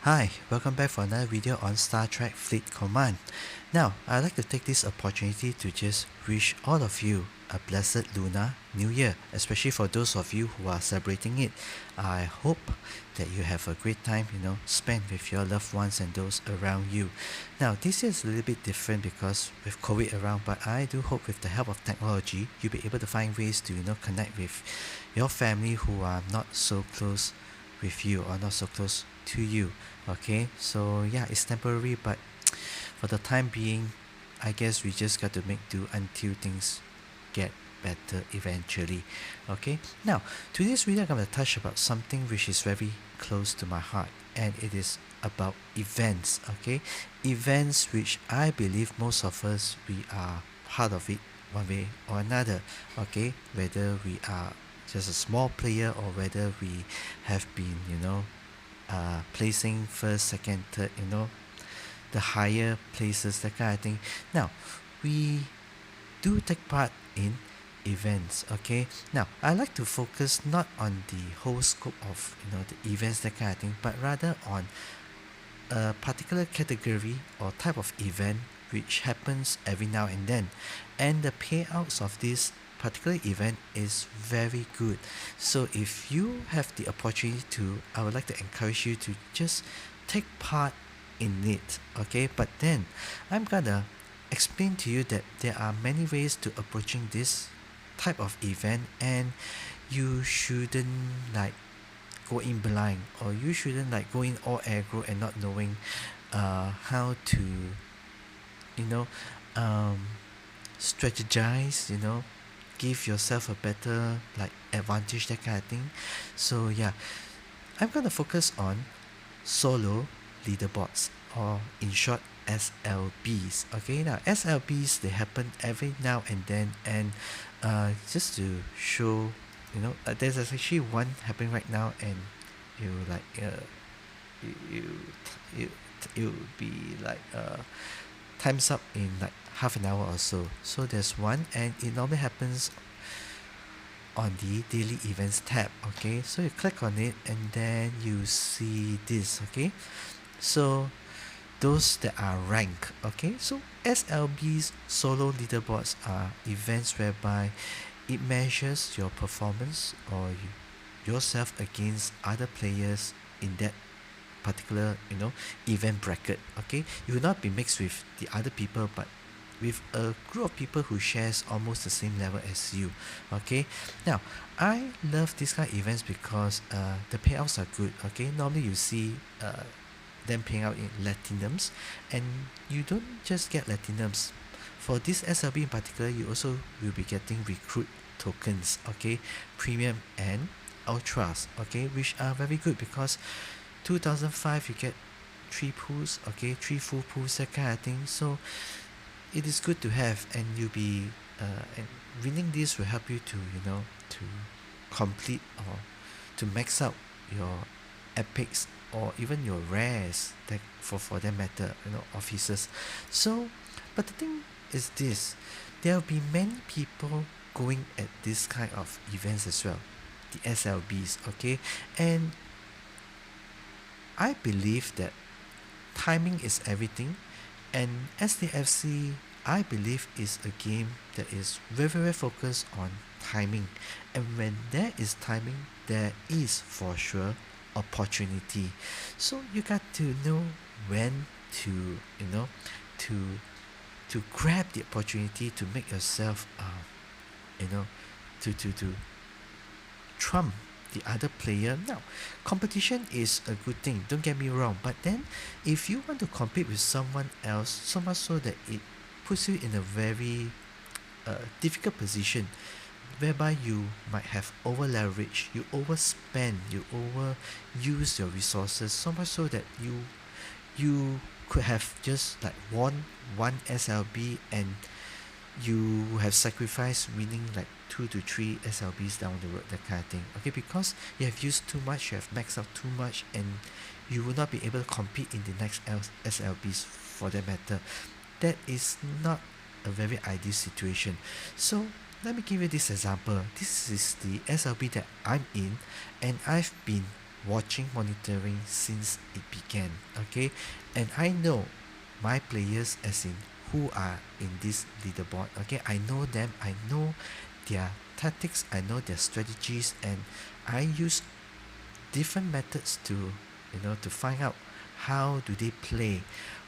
Hi, welcome back for another video on Star Trek Fleet Command. Now, I'd like to take this opportunity to just wish all of you a blessed Lunar New Year, especially for those of you who are celebrating it. I hope that you have a great time, spent with your loved ones and those around you. Now, this year is a little bit different because with COVID around, but I do hope with the help of technology, you'll be able to find ways to, connect with your family who are not so close with you or not so close to you. Okay, so yeah, it's temporary, but for the time being, I guess we just got to make do until things get better eventually. Okay, now today's video I'm going to touch about something which is very close to my heart, and it is about events. Okay, events which I believe most of us we are part of it one way or another. Okay, whether we are just a small player or whether we have been placing first, second, third, the higher places, that kind of thing. Now, we do take part in events. Okay, now I like to focus not on the whole scope of the events, that kind of thing, but rather on a particular category or type of event which happens every now and then, and the payouts of this particular event is very good. So if you have the opportunity to, I would like to encourage you to just take part in it. Okay, but then I'm gonna explain to you that there are many ways to approaching this type of event, and you shouldn't like go in blind, or you shouldn't like go in all aggro and not knowing how to you know um strategize, give yourself a better like advantage, that kind of thing. So yeah, I'm gonna focus on solo leaderboards, or in short SLBs. Okay, now SLBs, they happen every now and then, and just to show, there's actually one happening right now, and you like you you you it would be like time's up in like half an hour or so. So there's one, and it normally happens on the daily events tab. Okay, so you click on it and then you see this. Okay, so those that are ranked. Okay, so SLB's solo leaderboards are events whereby it measures your performance or yourself against other players in that particular event bracket. Okay, you will not be mixed with the other people, but with a group of people who shares almost the same level as you. Okay, now I love this kind of events because the payouts are good. Okay, normally you see them paying out in latinums, and you don't just get latinums. For this SLB in particular, you also will be getting recruit tokens. Okay, premium and ultras. Okay, which are very good because 2005 you get 3 pools. Okay, 3 full pools, that kind of thing. So it is good to have, and you'll be and winning this will help you to to complete or to max out your epics or even your rares, that for that matter, officers. So but the thing is this, there will be many people going at this kind of events as well, the SLBs. Okay, and I believe that timing is everything, and STFC, I believe, is a game that is very, very focused on timing. And when there is timing, there is for sure opportunity. So you got to know when to, to to grab the opportunity to make yourself, you know, to trump the other player. Now, competition is a good thing, don't get me wrong, but then if you want to compete with someone else, so much so that it puts you in a very difficult position whereby you might have over leverage, you overspend, you overuse your resources, so much so that you could have just like won one SLB, and you have sacrificed winning like 2 to 3 SLBs down the road, that kind of thing. Okay, because you have used too much, you have maxed out too much, and you will not be able to compete in the next SLBs for that matter. That is not a very ideal situation. So let me give you this example. This is the SLB that I'm in, and I've been watching, monitoring since it began. Okay, and I know my players, as in who are in this leaderboard. Okay, I know them. I know their tactics. I know their strategies, and I use different methods to to find out how do they play,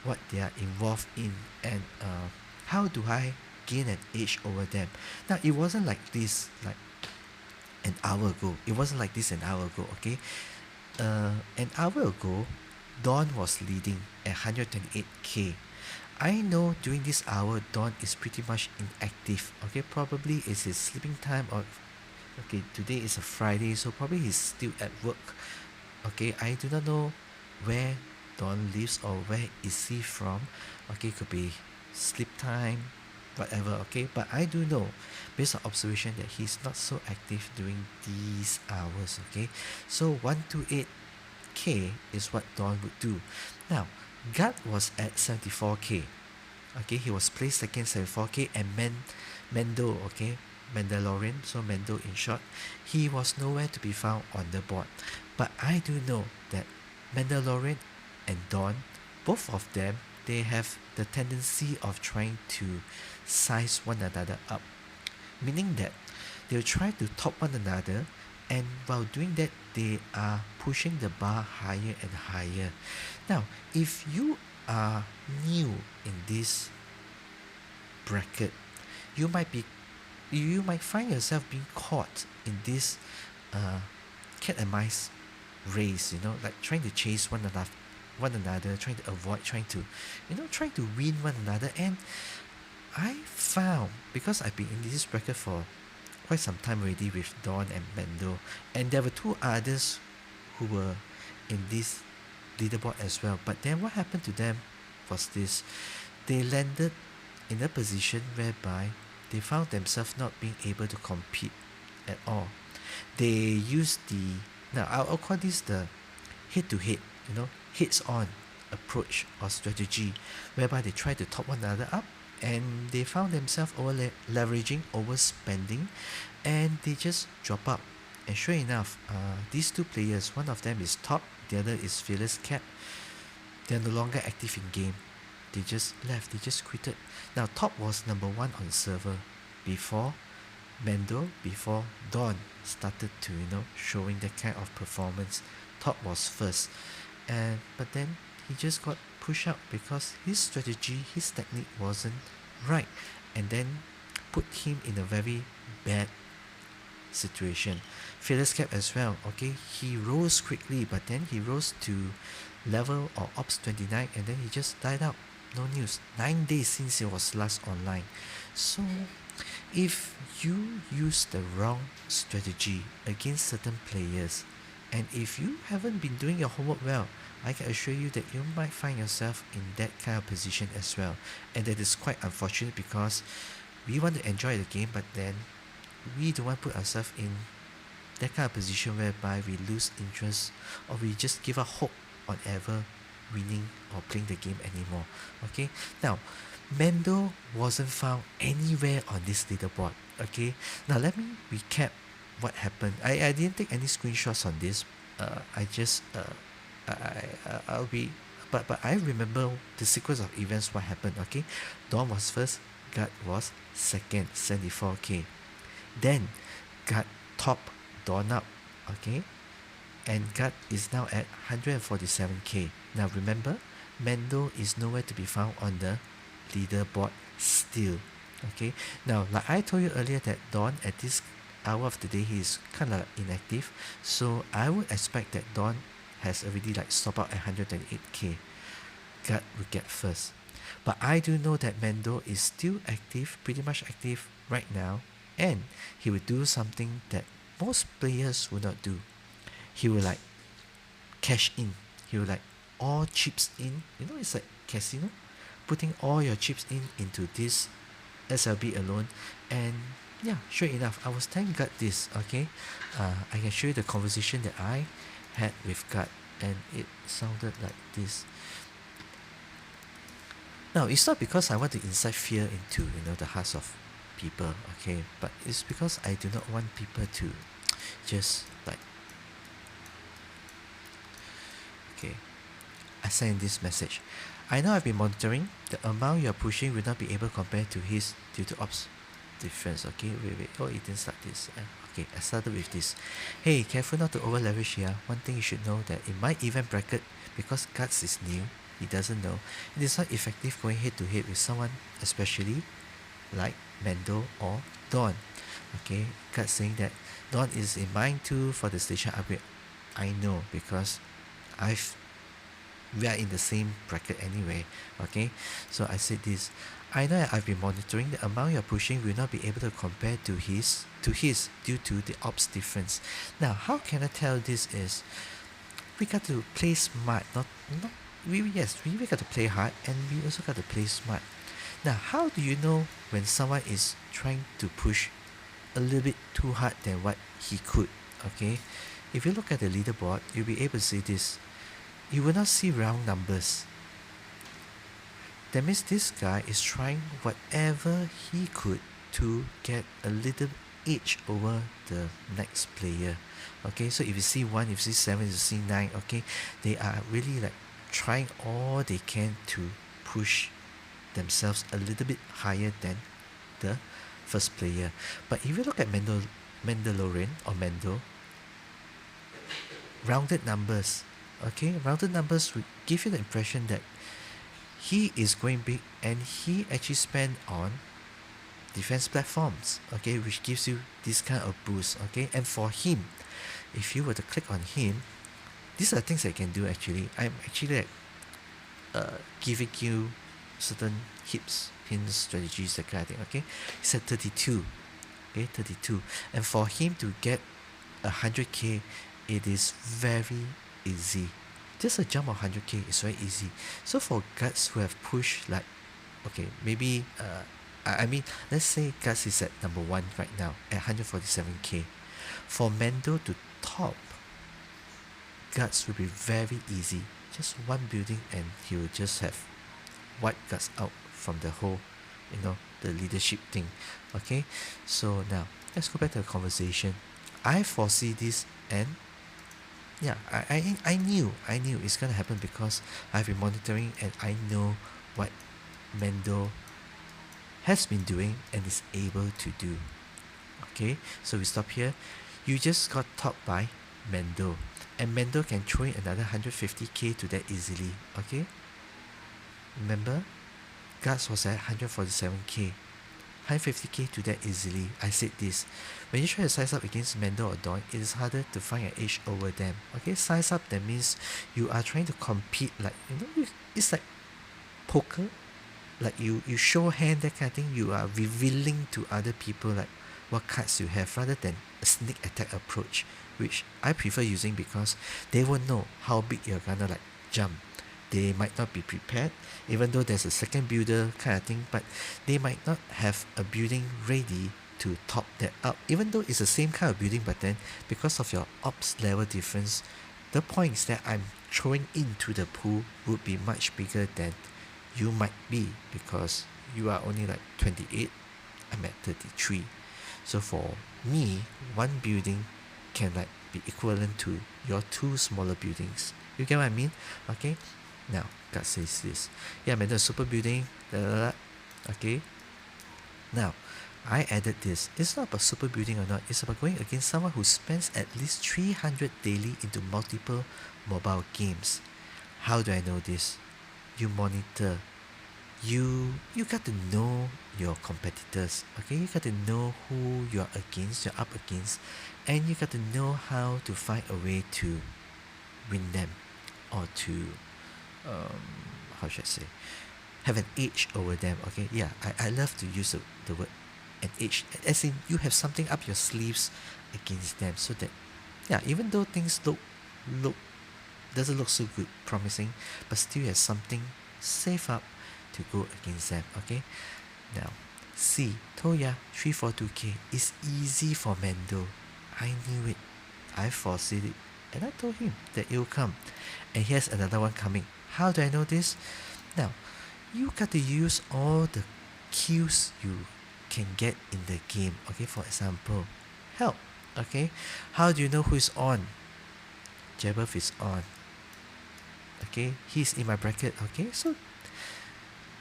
what they are involved in, and how do I gain an edge over them. Now it wasn't like this like an hour ago. It wasn't like this an hour ago. Okay, an hour ago, Dawn was leading at 128k. I know during this hour, Dawn is pretty much inactive. Okay, probably it's his sleeping time, or okay, today is a Friday, so probably he's still at work. Okay, I do not know where Dawn lives or where is he from. Okay, could be sleep time, whatever. Okay, but I do know based on observation that he's not so active during these hours. Okay, so 128k is what Dawn would do. Now, Gut was at 74k. Okay, he was placed second, 74k, and Mendo, okay, Mandalorian, so Mendo in short, he was nowhere to be found on the board. But I do know that Mandalorian and Dawn, both of them, they have the tendency of trying to size one another up, meaning that they'll try to top one another, and while doing that, they are pushing the bar higher and higher. Now, if you are new in this bracket, you might find yourself being caught in this cat and mice race, like trying to chase one another, trying to avoid, trying to win one another. And I found, because I've been in this bracket for quite some time already with Dawn and Mendo, and there were two others who were in this leaderboard as well. But then what happened to them was this: they landed in a position whereby they found themselves not being able to compete at all. They used now I'll call this the head-to-head, heads-on approach or strategy, whereby they try to top one another up, and they found themselves leveraging, overspending, and they just drop out. And sure enough, these two players, one of them is Top, the other is Fearless Cat. They're no longer active in game. They just left, they just quitted. Now Top was number one on server before Mendo, before Dawn started to showing that kind of performance. Top was first, but then he just got pushed out because his strategy, his technique wasn't right, and then put him in a very bad situation. Fearless Cap as well. Okay, he rose quickly, but then he rose to level or ops 29, and then he just died out. No news. 9 days since he was last online. So if you use the wrong strategy against certain players, and if you haven't been doing your homework well, I can assure you that you might find yourself in that kind of position as well. And that is quite unfortunate, because we want to enjoy the game, but then we don't want to put ourselves in that kind of position whereby we lose interest, or we just give up hope on ever winning or playing the game anymore. Okay, now Mendo wasn't found anywhere on this leaderboard. Okay, now let me recap what happened. I didn't take any screenshots on this. I just I'll be but I remember the sequence of events, what happened. Okay, Dawn was first, Gut was second, 74k. Then Gut top Dawn up. Okay, and Gut is now at 147k. Now remember, Mendo is nowhere to be found on the leaderboard still. Okay, now like I told you earlier that Dawn at this hour of the day, he is kind of inactive, so I would expect that Dawn has already stopped out at 108k. Gut will get first, but I do know that Mendo is still active, pretty much active right now, and he will do something that most players will not do. He will cash in. He will all chips in. It's like casino, putting all your chips into this SLB alone. And yeah, sure enough, I was telling Gut this. Okay, I can show you the conversation that I had with Gut, and it sounded like this. Now, it's not because I want to incite fear into the hearts of people, okay, but it's because I do not want people to just Okay, I send this message. I know I've been monitoring. The amount you're pushing will not be able to compare to his due to ops difference. Okay, wait. Oh, it didn't start this. Okay, I started with this. Hey, careful not to over leverage here. One thing you should know that in my event bracket, because Guts is new, he doesn't know, it is not effective going head to head with someone, especially like Mendo or Dawn. Okay, Guts saying that Dawn is in mind too for the station upgrade. I know because I've we are in the same bracket anyway. Okay, so I said this. I know I've been monitoring. The amount you're pushing will not be able to compare to his due to the ops difference. Now, how can I tell this is we got to play smart, not we got to play hard and we also got to play smart. Now, how do you know when someone is trying to push a little bit too hard than what he could? Okay, if you look at the leaderboard, you'll be able to see this. You will not see round numbers. That means this guy is trying whatever he could to get a little edge over the next player. Okay, so if you see 1, if you see 7, if you see 9, okay, they are really like trying all they can to push themselves a little bit higher than the first player. But if you look at Mandalorian or Mendo, rounded numbers, okay, rounded numbers would give you the impression that he is going big and he actually spent on defense platforms, okay, which gives you this kind of boost, okay. And for him, if you were to click on him, these are things I can do actually. I'm actually like giving you certain hints, strategies, that kind of thing, okay. He's at 32, okay, 32, and for him to get 100k, it is very easy. Just a jump of 100k is very easy. So for Guts who have pushed like, okay, maybe I mean, let's say Guts is at number 1 right now at 147k. For Mendo to top Guts will be very easy. Just one building and he will just have wiped Guts out from the whole, the leadership thing. Okay, so now let's go back to the conversation. I foresee this, and yeah, I knew it's gonna happen because I've been monitoring and I know what Mendo has been doing and is able to do. Okay, so we stop here. You just got topped by Mendo, and Mendo can throw in another 150k to that easily. Okay, remember, Guts was at 147k. 150k to that easily. I said this. When you try to size up against Mendo or Dawn, it is harder to find an edge over them. Okay, size up, that means you are trying to compete, like, it's like poker. Like you show hand, that kind of thing. You are revealing to other people like what cards you have rather than a sneak attack approach, which I prefer using because they won't know how big you're gonna like jump. They might not be prepared, even though there's a second builder kind of thing, but they might not have a building ready to top that up, even though it's the same kind of building, but then because of your ops level difference, the points that I'm throwing into the pool would be much bigger than you might be, because you are only like 28, I'm at 33. So for me, one building can like be equivalent to your 2 smaller buildings. You get what I mean? Okay. Now, God says this. Yeah, man, the super building. Okay. Now, I added this. It's not about super building or not. It's about going against someone who spends at least 300 daily into multiple mobile games. How do I know this? You monitor. You got to know your competitors. Okay, you got to know who you're against, you're up against, and you got to know how to find a way to win them, or to how should I say, have an edge over them. Okay, yeah, I love to use the word an edge, as in you have something up your sleeves against them, so that, yeah, even though things look doesn't look so good, promising, but still you have something safe up to go against them. Okay, now C, Toya 342k is easy for Mendo. I knew it, I foresaw it, and I told him that it will come, and here's another one coming. How do I know this? Now, you got to use all the cues you can get in the game. Okay, for example, help. Okay, how do you know who is on? Jabberth is on. Okay, he's in my bracket. Okay, so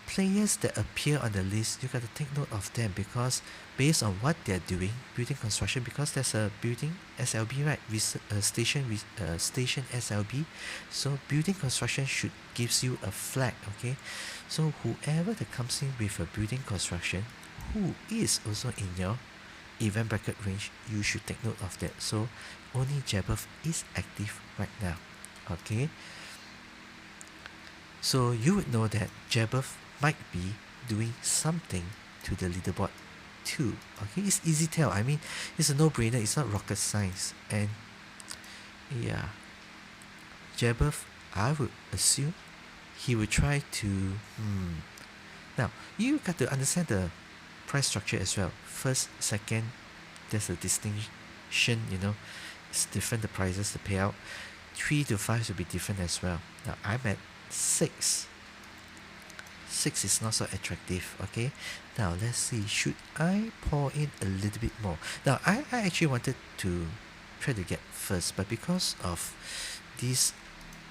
players that appear on the list, you got to take note of them, because based on what they're doing, building construction, because there's a building SLB, right? Station SLB. So building construction should gives you a flag. Okay, so whoever that comes in with a building construction who is also in your event bracket range, you should take note of that. So only Jabberth is active right now. Okay, so you would know that Jabberth might be doing something to the leaderboard too. Okay, it's easy tell. I mean, it's a no-brainer. It's not rocket science. And yeah, Jabberth, I would assume he would try to. Now you got to understand the price structure as well. First, second, there's a distinction. It's different. The prices, the payout. 3 to 5 will be different as well. Now I'm at 6. 6 is not so attractive. Okay, now let's see, should I pour in a little bit more? Now I actually wanted to try to get first, but because of this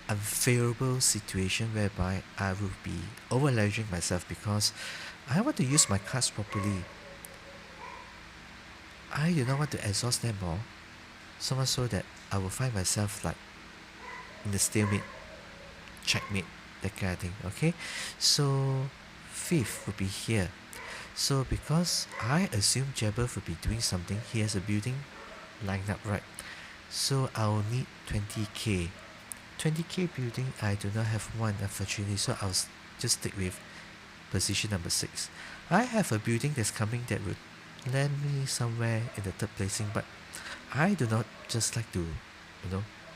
unfavorable situation whereby I will be over leveraging myself, because I want to use my cards properly, I do not want to exhaust them all, so much so that I will find myself like in the stalemate, checkmate, that kind of thing. Okay, so 5th would be here. So because I assume Jabberth would be doing something, he has a building lined up, right? So I'll need 20k. 20k building, I do not have one, unfortunately, so I'll just stick with position number 6. I have a building that's coming that would land me somewhere in the 3rd placing, but I do not just like to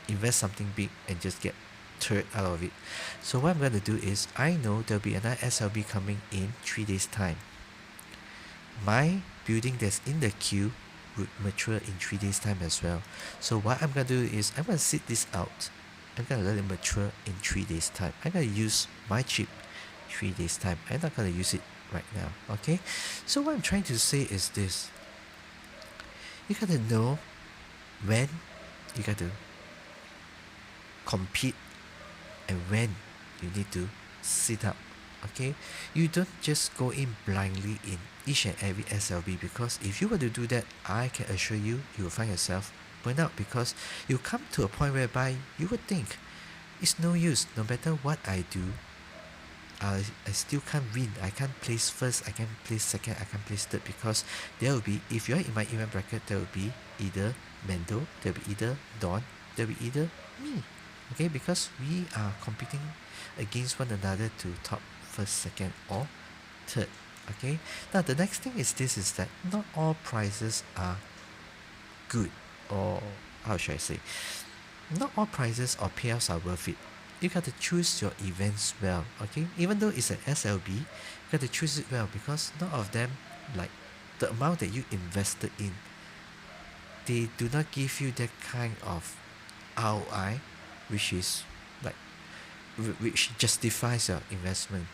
invest something big and just get third out of it. So what I'm going to do is, I know there'll be another SLB coming in 3 days time. My building that's in the queue would mature in 3 days time as well. So what I'm going to do is, I'm going to sit this out. I'm going to let it mature in 3 days time. I'm going to use my chip 3 days time. I'm not going to use it right now. Okay, so what I'm trying to say is this: you got to know when you got to compete and when you need to sit up. Okay, you don't just go in blindly in each and every SLB, because if you were to do that, I can assure you, you will find yourself burn out, because you come to a point whereby you would think it's no use, no matter what I do, I still can't win. I can't place first, I can't place second, I can't place third, because there will be, if you're in my event bracket, there will be either Mendo, there will be either Don, there will be either me. Okay, because we are competing against one another to top first, second, or third. Okay, now the next thing is this, is that not all prizes are good, or how should I say, not all prizes or payouts are worth it. You got to choose your events well. Okay, even though it's an SLB, you got to choose it well, because none of them, like the amount that you invested in, they do not give you that kind of ROI which is like which justifies your investment.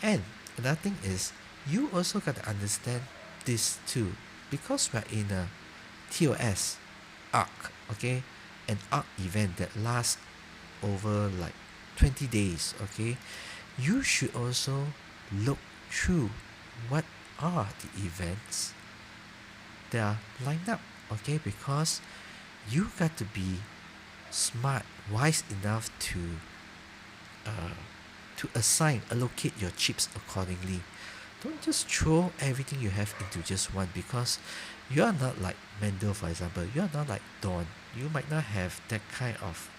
And another thing is, you also got to understand this too, because we're in a TOS arc, okay, an arc event that lasts over like 20 days. Okay, you should also look through what are the events that are lined up. Okay, because you got to be smart, wise enough to assign, allocate your chips accordingly. Don't just throw everything you have into just one, because you are not like Mendel, for example. You are not like Dawn. You might not have that kind of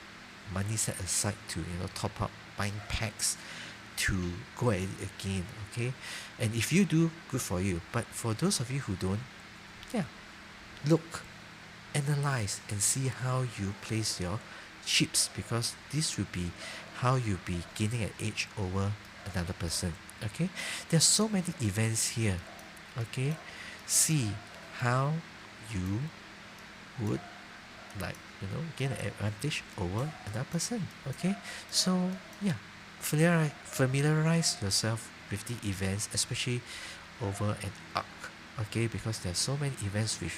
money set aside to top up buying packs to go at it again. Okay, and if you do, good for you. But for those of you who don't, yeah, look, analyze, and see how you place your chips, because this will be how you'll be gaining an edge over another person. Okay, there's so many events here. Okay, see how you would gain an advantage over another person. Okay, so yeah, familiarize yourself with the events, especially over an arc. Okay, because there's so many events with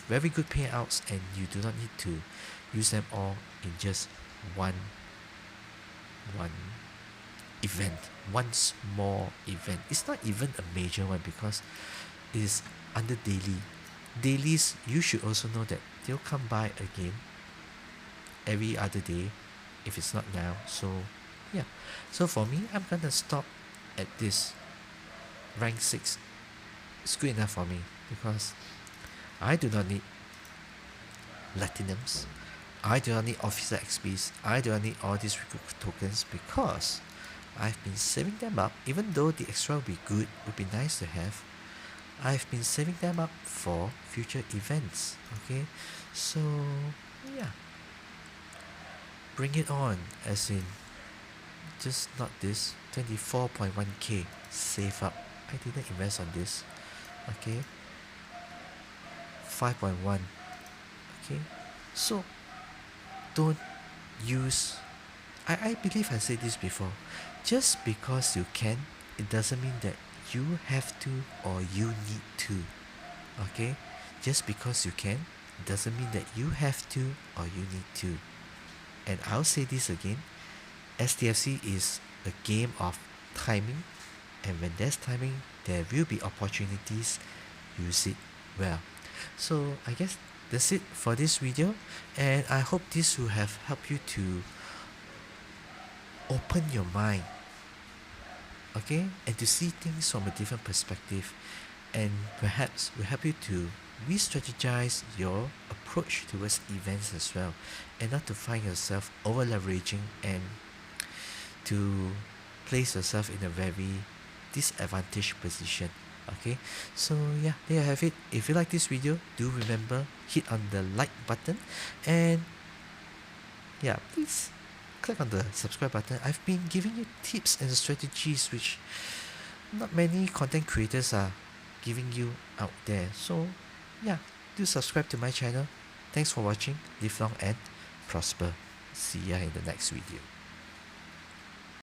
very good payouts, and you do not need to use them all in just one one event, one small event. It's not even a major one because it is under daily. Dailies, you should also know that they'll come by again every other day if it's not now. So yeah, so for me, I'm gonna stop at this rank 6. It's good enough for me because I do not need platinums, I do not need officer XPs, I do not need all these recruit tokens because I've been saving them up. Even though the extra would be good, would be nice to have, I've been saving them up for future events. Okay, so yeah, bring it on. As in, just not this 24.1k save up. I didn't invest on this. Okay, 5.1. Okay, so don't use. I believe I said this before. Just because you can, it doesn't mean that you have to or you need to. Okay, just because you can, it doesn't mean that you have to or you need to. And I'll say this again, STFC is a game of timing, and when there's timing, there will be opportunities. Use it well. So I guess that's it for this video, and I hope this will have helped you to open your mind, okay, and to see things from a different perspective, and perhaps will help you to re-strategize your approach towards events as well, and not to find yourself over leveraging and to place yourself in a very disadvantaged position. Okay, so yeah, there you have it. If you like this video, do remember hit on the like button, and yeah, please click on the subscribe button. I've been giving you tips and strategies which not many content creators are giving you out there. So yeah, do subscribe to my channel. Thanks for watching. Live long and prosper. See ya in the next video.